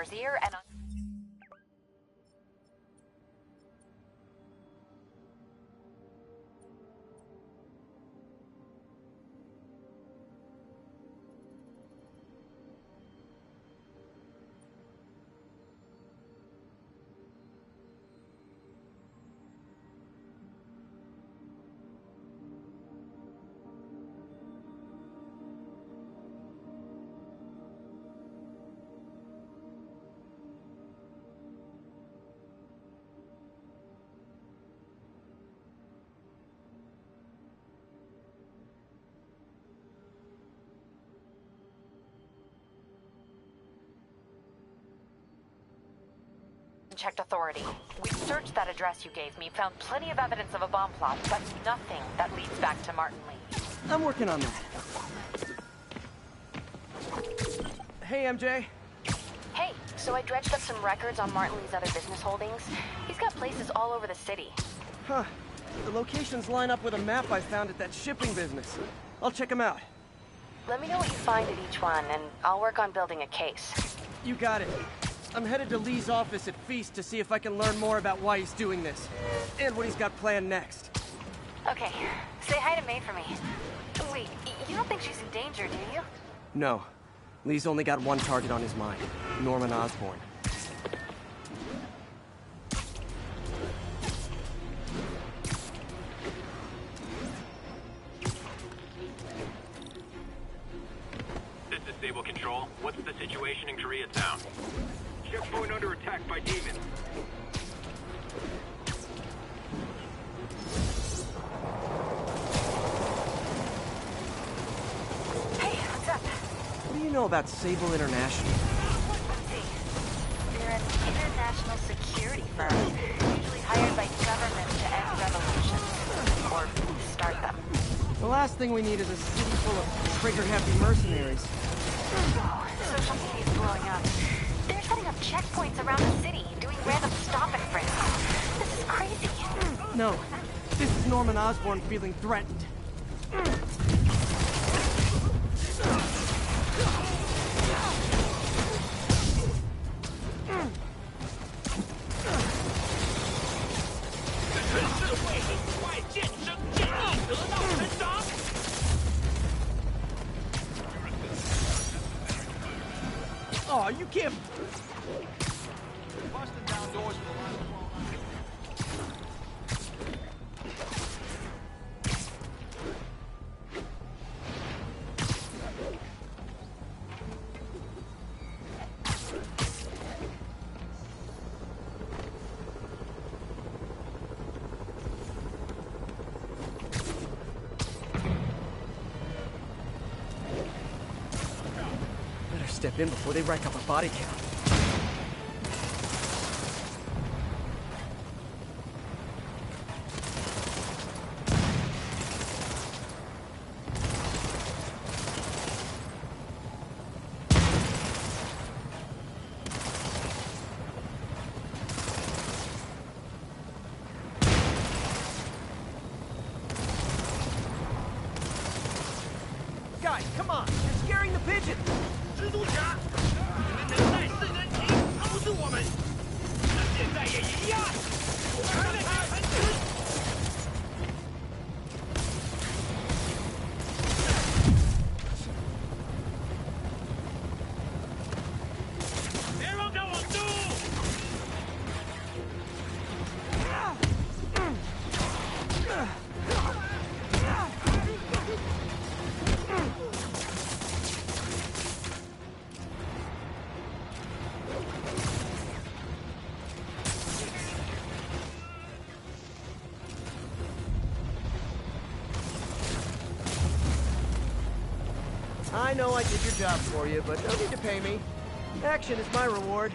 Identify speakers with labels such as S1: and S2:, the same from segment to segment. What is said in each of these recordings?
S1: Jersey-er, and checked authority. We searched that address you gave me, found plenty of evidence of a bomb plot, but nothing that leads back to Martin Lee.
S2: I'm working on that. Hey, MJ.
S1: Hey, so I dredged up some records on Martin Lee's other business holdings. He's got places all over the city.
S2: Huh. The locations line up with a map I found at that shipping business. I'll check them out.
S1: Let me know what you find at each one, and I'll work on building a case.
S2: You got it. I'm headed to Lee's office at Feast to see if I can learn more about why he's doing this. And what he's got planned next.
S1: Okay, say hi to May for me. Wait, you don't think she's in danger, do you?
S2: No. Lee's only got one target on his mind. Norman Osborn.
S3: This is Stable Control. What's the situation in Koreatown? Checkpoint under attack by demons.
S1: Hey, what's up?
S2: What do you know about Sable International?
S1: Let's see. They're an international security firm, usually hired by governments to end revolutions. Or start them.
S2: The last thing we need is a city full of trigger-happy mercenaries.
S1: Oh, social media's blowing up. They're setting up checkpoints around the city, doing random stop and frisk. This is crazy.
S2: No. This is Norman Osborn feeling threatened. Oh, you can't...
S3: Busting down doors with a lot of...
S2: Better step in before they rack up a body count. Guys, come on! You're scaring the pigeon!
S3: 蜘蛛侠，你们能耐世人情，都是我们。那现在也一样。全力喷吃！别让他往住！
S2: I know I did your job for you, but no need to pay me. Action is my reward.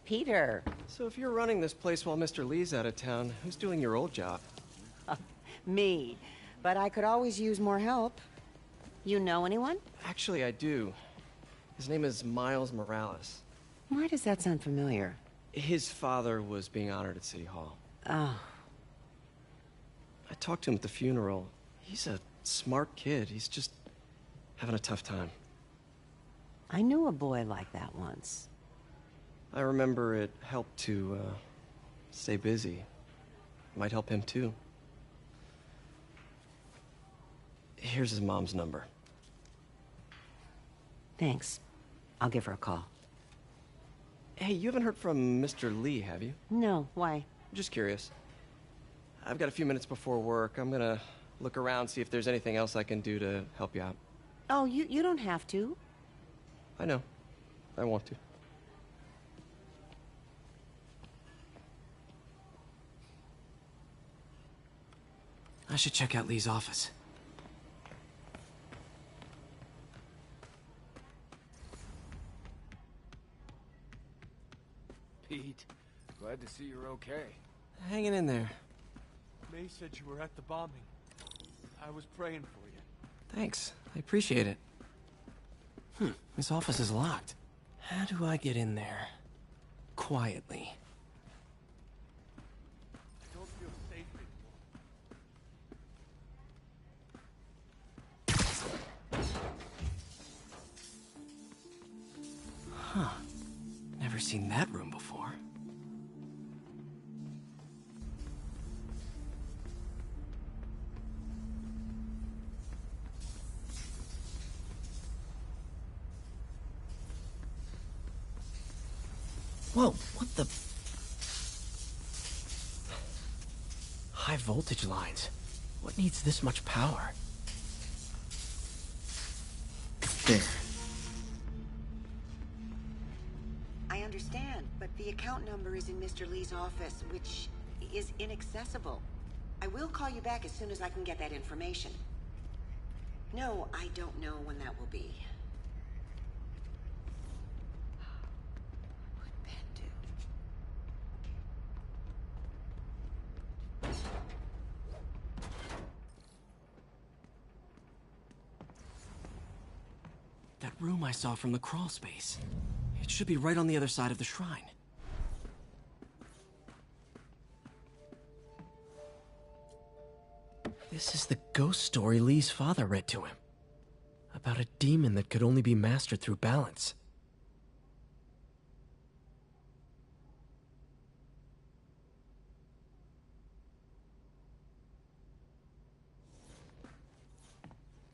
S4: Peter.
S2: So if you're running this place while Mr. Lee's out of town, who's doing your old job?
S4: Me. But I could always use more help. You know anyone?
S2: Actually, I do. His name is Miles Morales.
S4: Why does that sound familiar?
S2: His father was being honored at City Hall.
S4: Oh,
S2: I talked to him at the funeral. He's a smart kid. He's just having a tough time.
S4: I knew a boy like that once.
S2: I remember it helped to, stay busy. Might help him, too. Here's his mom's number.
S4: Thanks. I'll give her a call.
S2: Hey, you haven't heard from Mr. Lee, have you?
S4: No, why?
S2: Just curious. I've got a few minutes before work. I'm gonna look around, see if there's anything else I can do to help you out.
S4: Oh, you don't have to.
S2: I know. I want to. I should check out Lee's office.
S5: Pete, glad to see you're okay.
S2: Hanging in there.
S6: May said you were at the bombing. I was praying for you.
S2: Thanks. I appreciate it. His office is locked. How do I get in there? Quietly.
S6: I don't feel safe anymore.
S2: Never seen that room before. Whoa, what the... High voltage lines. What needs this much power? There.
S4: I understand, but the account number is in Mr. Lee's office, which is inaccessible. I will call you back as soon as I can get that information. No, I don't know when that will be. What'd Ben do?
S2: That room I saw from the crawl space. It should be right on the other side of the shrine. This is the ghost story Lee's father read to him. About a demon that could only be mastered through balance.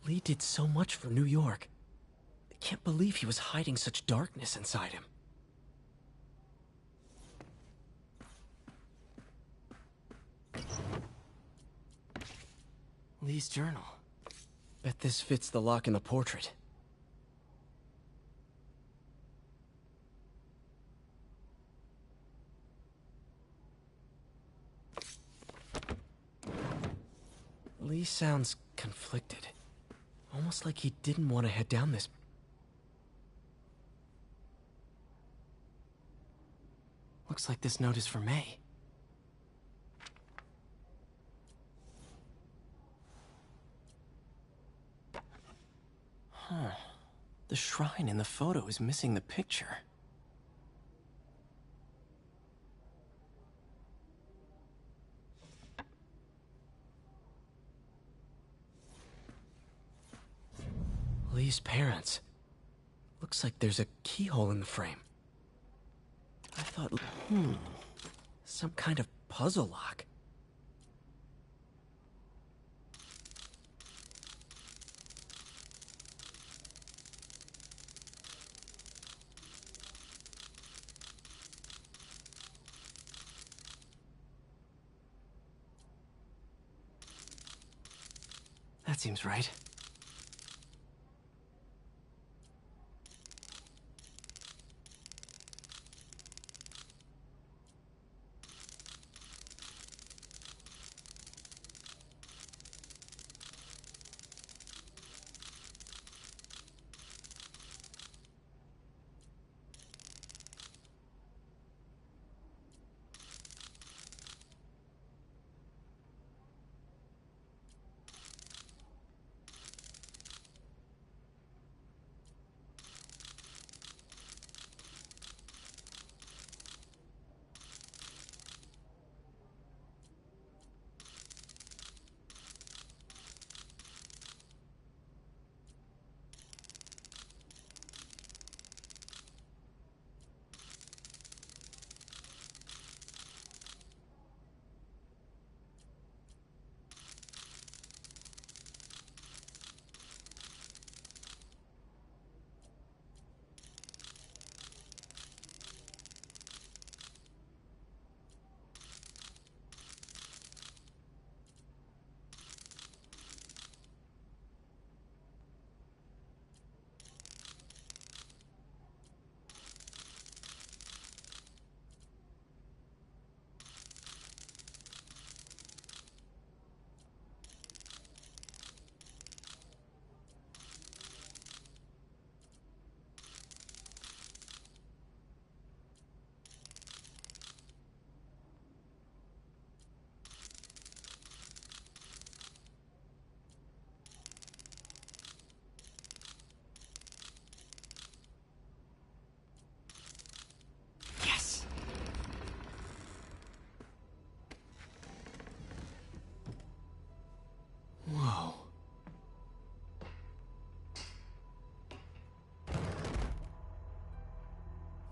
S2: Lee did so much for New York. I can't believe he was hiding such darkness inside him. Lee's journal. Bet this fits the lock in the portrait. Lee sounds conflicted. Almost like he didn't want to head down this. Looks like this note is for May. Huh. The shrine in the photo is missing the picture. Lee's parents. Looks like there's a keyhole in the frame. I thought, some kind of puzzle lock. That seems right.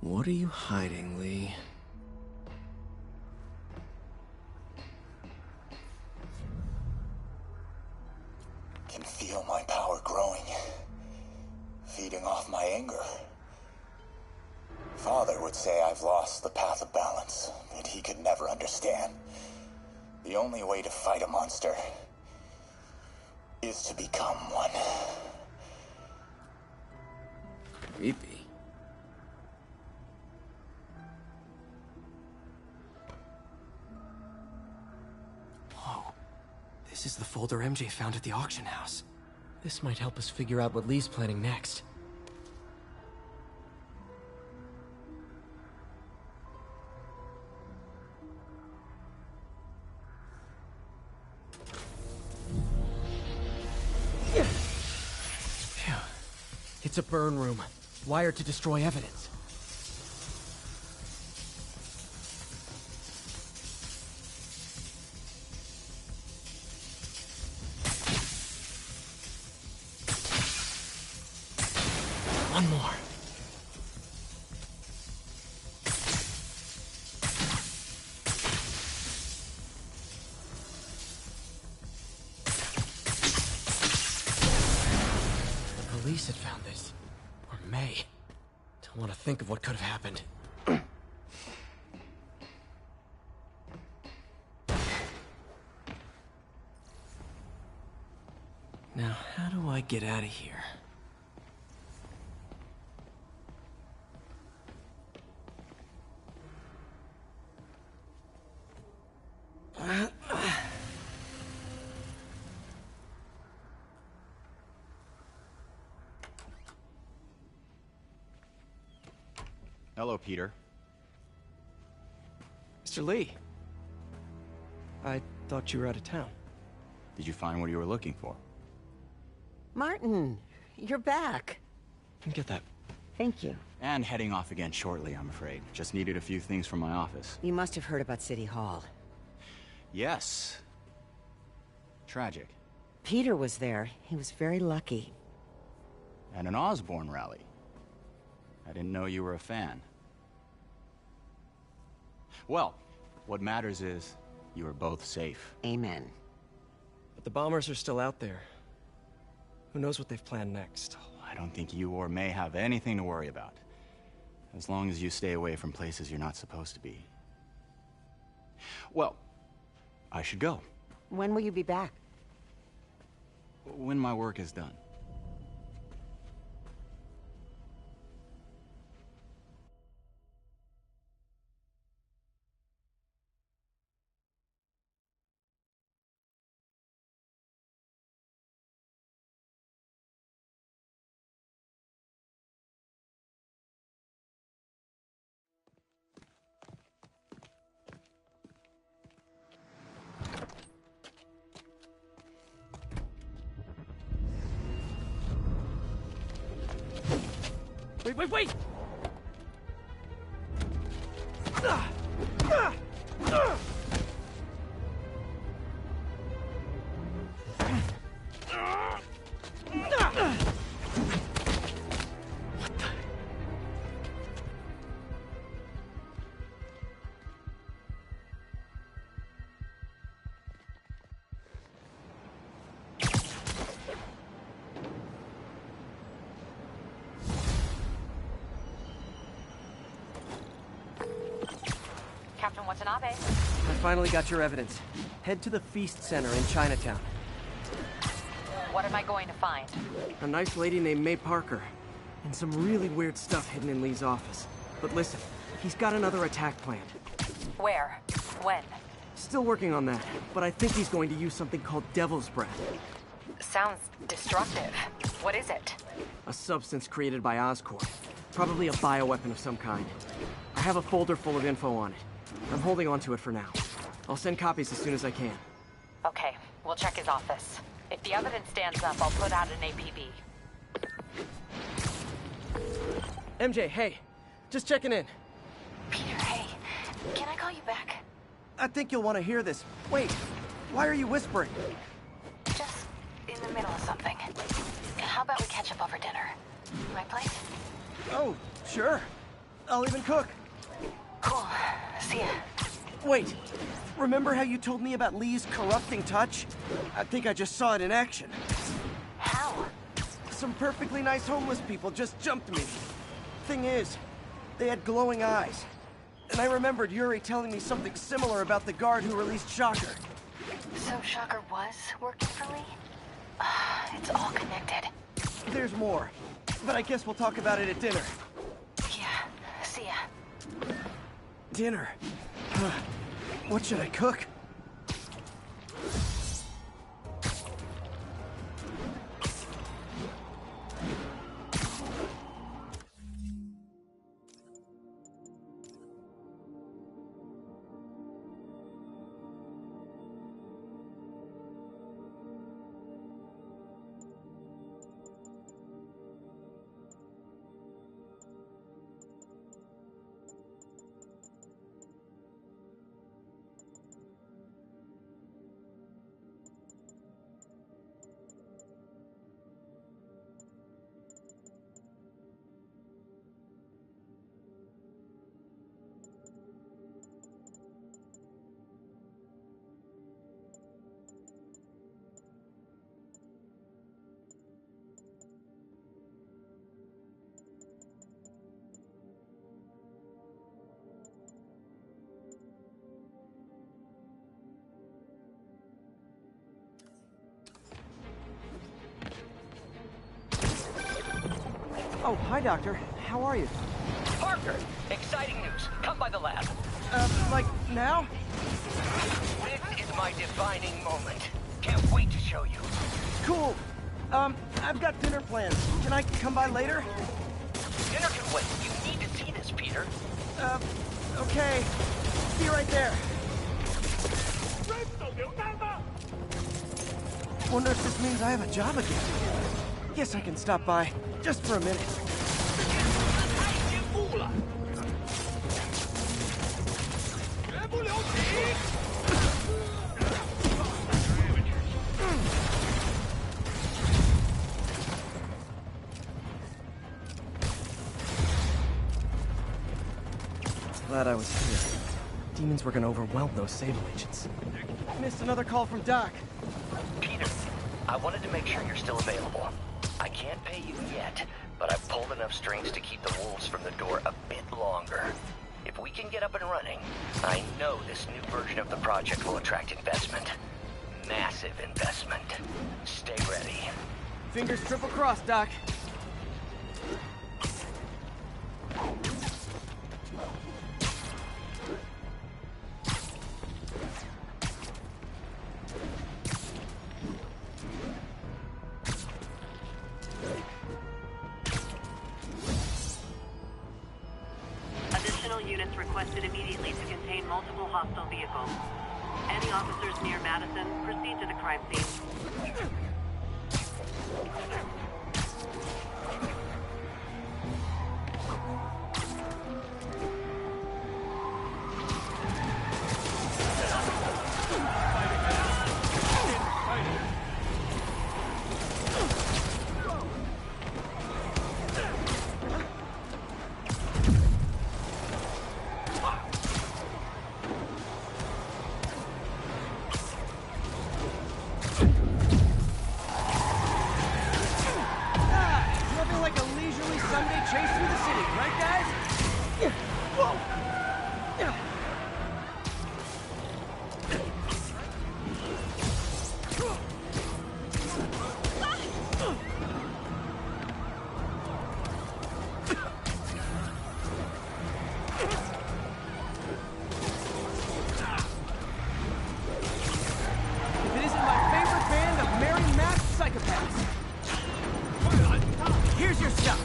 S2: What are you hiding, Lee?
S7: Can feel my power growing, feeding off my anger. Father would say I've lost the path of balance, but he could never understand. The only way to fight a monster is to become one.
S2: Creepy. Whoa. This is the folder MJ found at the auction house. This might help us figure out what Lee's planning next. Phew. It's a burn room, wired to destroy evidence. One more. The police had found this. Or may. Don't want to think of what could have happened. Now, how do I get out of here?
S8: Hello, Peter.
S2: Mr. Lee. I thought you were out of town.
S8: Did you find what you were looking for?
S4: Martin, you're back.
S2: Get that.
S4: Thank you.
S8: And heading off again shortly, I'm afraid. Just needed a few things from my office.
S4: You must have heard about City Hall.
S8: Yes. Tragic.
S4: Peter was there. He was very lucky.
S8: And an Osborn rally. I didn't know you were a fan. Well, what matters is you are both safe.
S4: Amen.
S2: But the bombers are still out there. Who knows what they've planned next?
S8: I don't think you or May have anything to worry about. As long as you stay away from places you're not supposed to be. Well, I should go.
S4: When will you be back?
S8: When my work is done.
S2: Wait!
S1: Captain Watanabe.
S2: I finally got your evidence. Head to the Feast Center in Chinatown.
S1: What am I going to find?
S2: A nice lady named May Parker. And some really weird stuff hidden in Lee's office. But listen, he's got another attack planned.
S1: Where? When?
S2: Still working on that, but I think he's going to use something called Devil's Breath.
S1: Sounds destructive. What is it?
S2: A substance created by Oscorp. Probably a bioweapon of some kind. I have a folder full of info on it. I'm holding on to it for now. I'll send copies as soon as I can.
S1: Okay, we'll check his office. If the evidence stands up, I'll put out an APB.
S2: MJ, hey. Just checking in.
S1: Peter, hey. Can I call you back?
S2: I think you'll want to hear this. Wait, why are you whispering?
S1: Just in the middle of something. How about we catch up over dinner? My place?
S2: Oh, sure.
S9: I'll even cook.
S1: Cool. See ya.
S9: Wait, remember how you told me about Lee's corrupting touch? I think I just saw it in action.
S1: How?
S9: Some perfectly nice homeless people just jumped me. Thing is, they had glowing eyes. And I remembered Yuri telling me something similar about the guard who released Shocker.
S1: So Shocker was working for Lee? It's all connected.
S9: There's more, but I guess we'll talk about it at dinner.
S1: Yeah, see ya.
S9: Dinner? What should I cook? Oh, hi, Doctor. How are you?
S3: Parker, exciting news. Come by the lab.
S9: Like, now?
S3: This is my defining moment. Can't wait to show you.
S9: Cool. I've got dinner plans. Can I come by later?
S3: Dinner can wait. You need to see this, Peter.
S9: Okay. Be right there. Wonder if this means I have a job again. Guess I can stop by, just for a minute. Glad I was here. Demons were gonna overwhelm those Sable agents. Missed another call from Doc.
S3: Peter, I wanted to make sure you're still available. I can't pay you yet, but I've pulled enough strings to keep the wolves from the door a bit longer. If we can get up and running, I know this new version of the project will attract investment. Massive investment. Stay ready.
S9: Fingers triple crossed, Doc.
S10: Units requested immediately to contain multiple hostile vehicles. Any officers near Madison, proceed to the crime scene. Here's your stuff.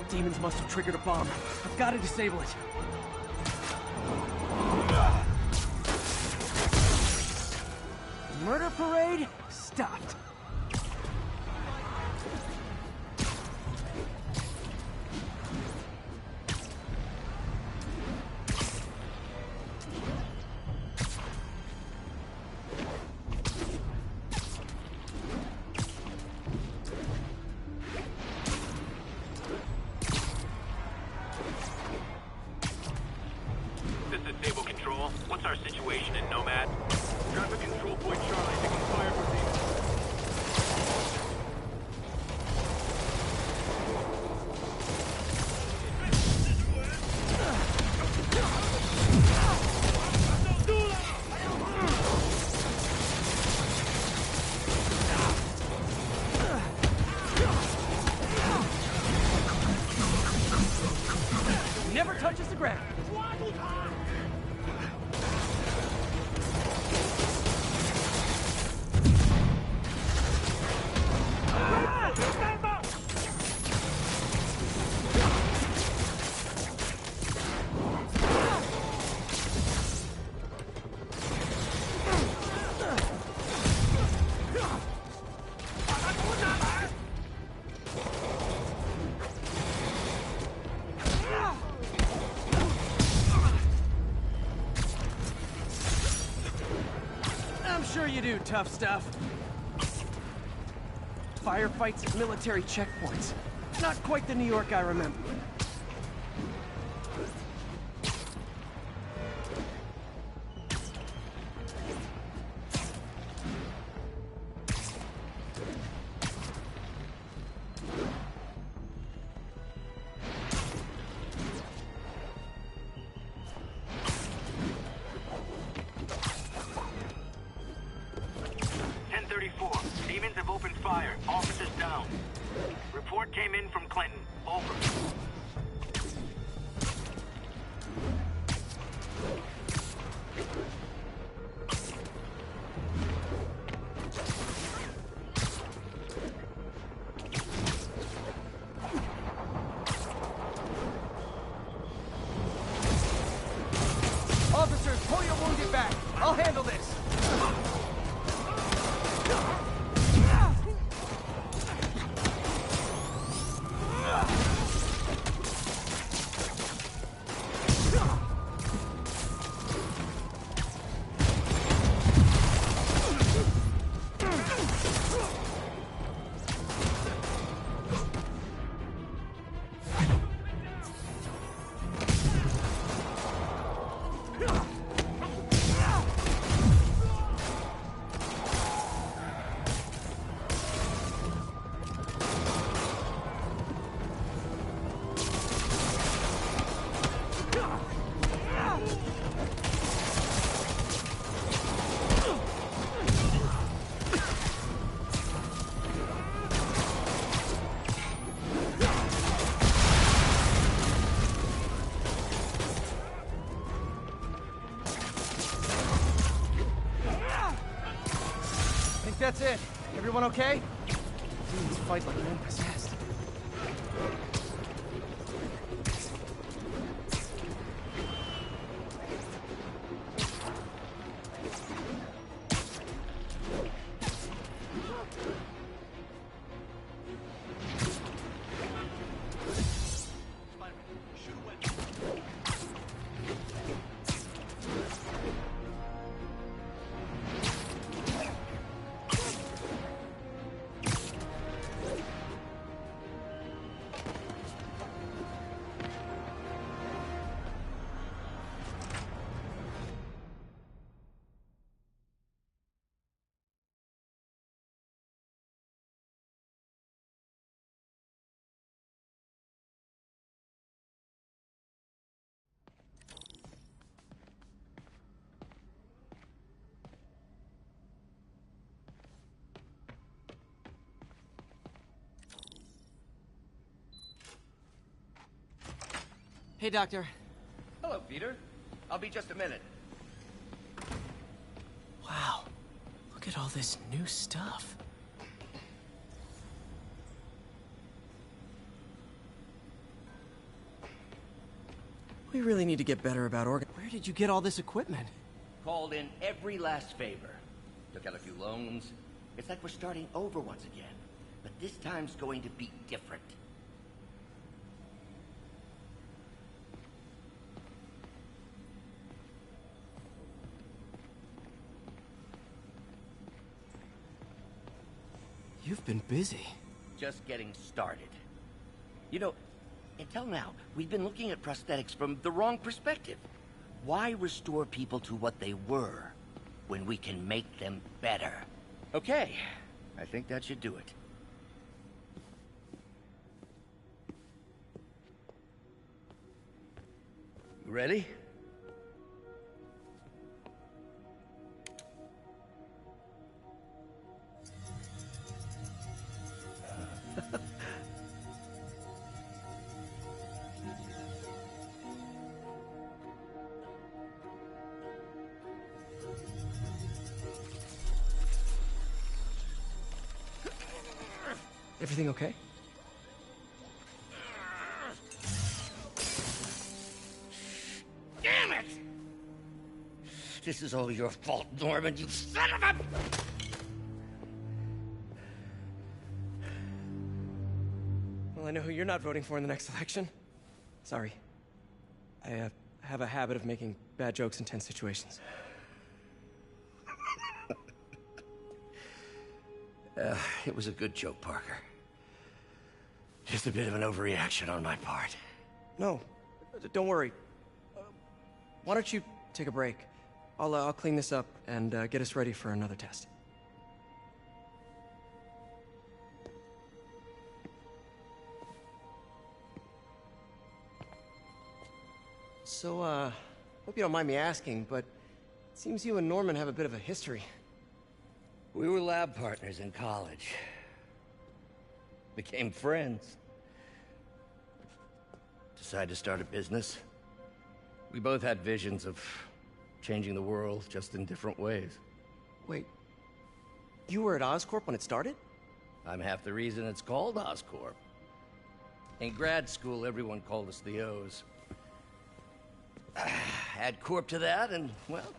S10: Demons must have triggered a bomb. I've got to disable it. Murder parade stopped.
S9: the ground. Sure you do, tough stuff. Firefights at military checkpoints. Not quite the New York I remember.
S11: Demons have opened fire. Officers down. Report came in from Clinton. Over.
S9: Officers, pull your wounded back. I'll handle this. That's it. Everyone okay? Demons fight like men possessed. Hey, Doctor.
S3: Hello, Peter. I'll be just a minute.
S2: Wow. Look at all this new stuff. We really need to get better about Where did you get all this equipment?
S3: Called in every last favor. Took out a few loans. It's like we're starting over once again. But this time's going to be different.
S2: You've been busy.
S3: Just getting started. You know, until now, we've been looking at prosthetics from the wrong perspective. Why restore people to what they were when we can make them better? Okay, I think that should do it. Ready?
S9: Everything okay?
S12: Damn it! This is all your fault, Norman, you son of a...
S9: Well, I know who you're not voting for in the next election. Sorry. I have a habit of making bad jokes in tense situations.
S12: It was a good joke, Parker. Just a bit of an overreaction on my part.
S9: No, don't worry. Why don't you take a break? I'll clean this up and get us ready for another test. So, hope you don't mind me asking, but it seems you and Norman have a bit of a history.
S12: We were lab partners in college. Became friends. Decided to start a business. We both had visions of changing the world, just in different ways.
S9: Wait, you were at Oscorp when it started?
S12: I'm half the reason it's called Oscorp. In grad school, everyone called us the O's. Add Corp to that, and, well,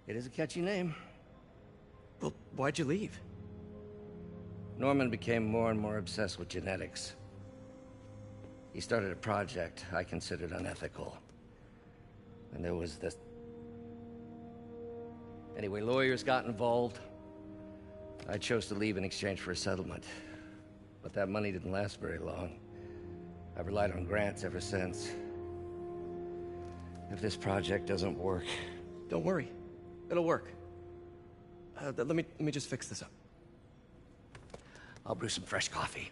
S12: it is a catchy name.
S9: Well, why'd you leave?
S12: Norman became more and more obsessed with genetics. He started a project I considered unethical. And there was this... Anyway, lawyers got involved. I chose to leave in exchange for a settlement. But that money didn't last very long. I've relied on grants ever since. If this project doesn't work...
S9: Don't worry. It'll work. Let me just fix this up.
S12: I'll brew some fresh coffee.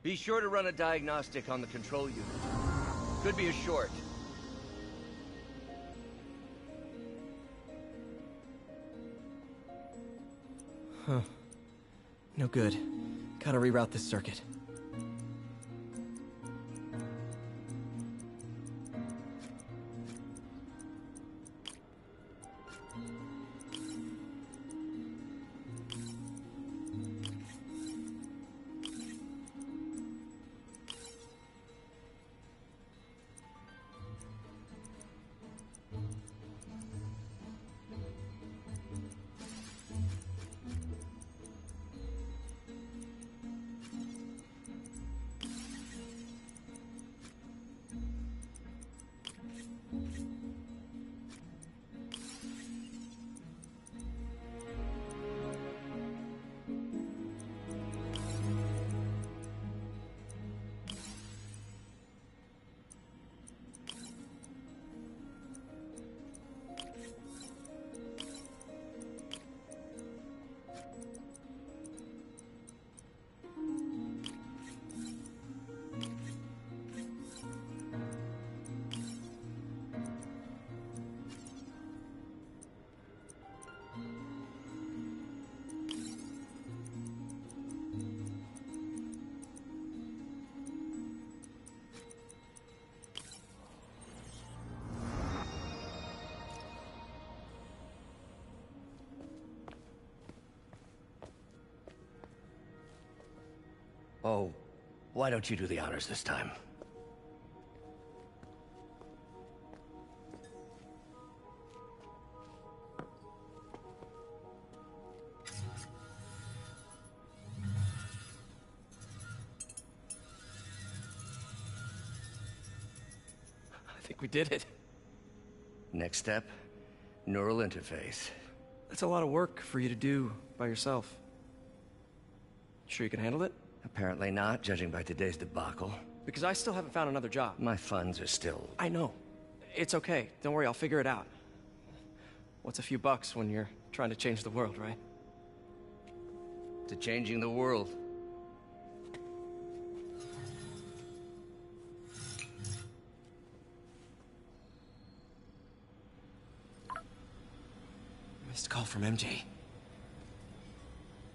S3: Be sure to run a diagnostic on the control unit. Could be a short.
S2: Huh. No good. Gotta reroute this circuit.
S12: Oh, why don't you do the honors this time?
S9: I think we did it.
S12: Next step, neural interface.
S9: That's a lot of work for you to do by yourself. Sure you can handle it?
S12: Apparently not, judging by today's debacle.
S9: Because I still haven't found another job.
S12: My funds are still...
S9: I know. It's okay. Don't worry, I'll figure it out. What's a few bucks when you're trying to change the world, right?
S12: To changing the world.
S9: Missed call from MJ.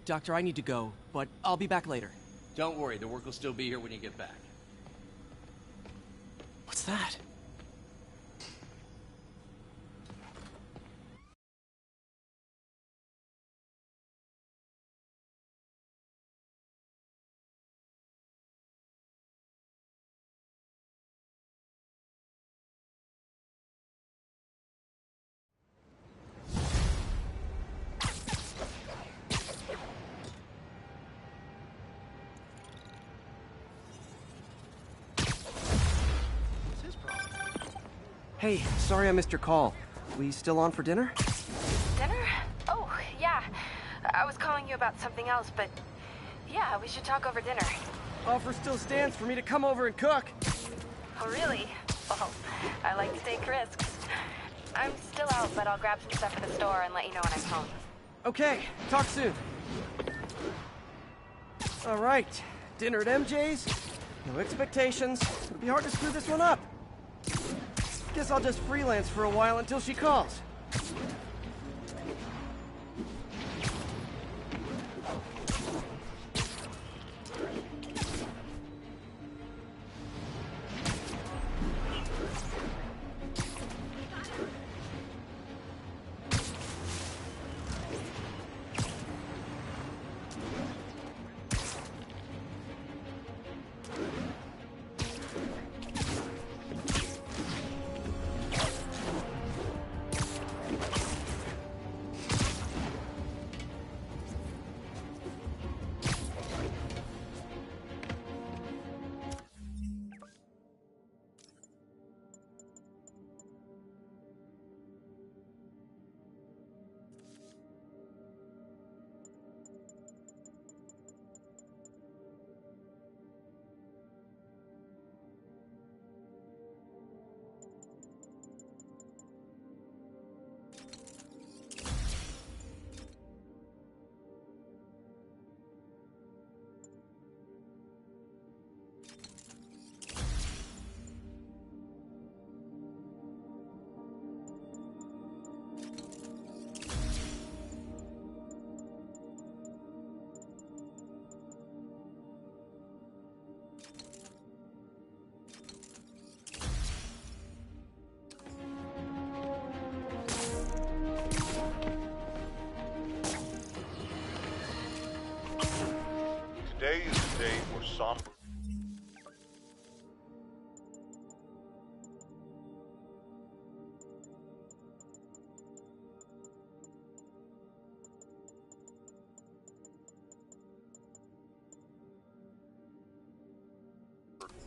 S9: Doctor, I need to go, but I'll be back later.
S3: Don't worry, the work will still be here when you get back.
S2: What's that?
S9: Hey, sorry I missed your call. We still on for dinner?
S1: Dinner? Oh, yeah. I was calling you about something else, but yeah, we should talk over dinner.
S9: Offer still stands for me to come over and cook.
S1: Oh, really? Well, I like to take risks. I'm still out, but I'll grab some stuff at the store and let you know when I'm home.
S9: Okay, talk soon. All right, dinner at MJ's. No expectations. It'll be hard to screw this one up. Guess I'll just freelance for a while until she calls.
S13: Today is the day for somber.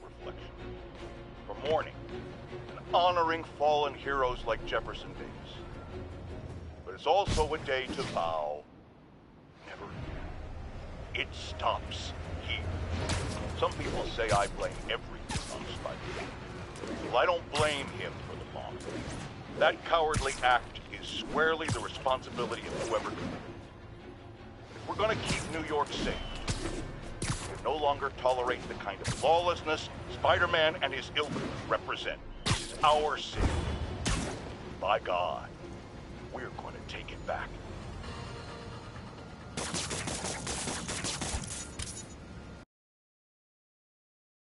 S13: Reflection. For mourning and honoring fallen heroes like Jefferson Davis. But it's also a day to vow never again. It stops here. Some people say I blame everything on Spiderman. Well, I don't blame him for the bomb. That cowardly act is squarely the responsibility of whoever did it. If we're gonna keep New York safe, we no longer tolerate the kind of lawlessness Spider-Man and his ilk represent. This is our city. By God, we're gonna take it back.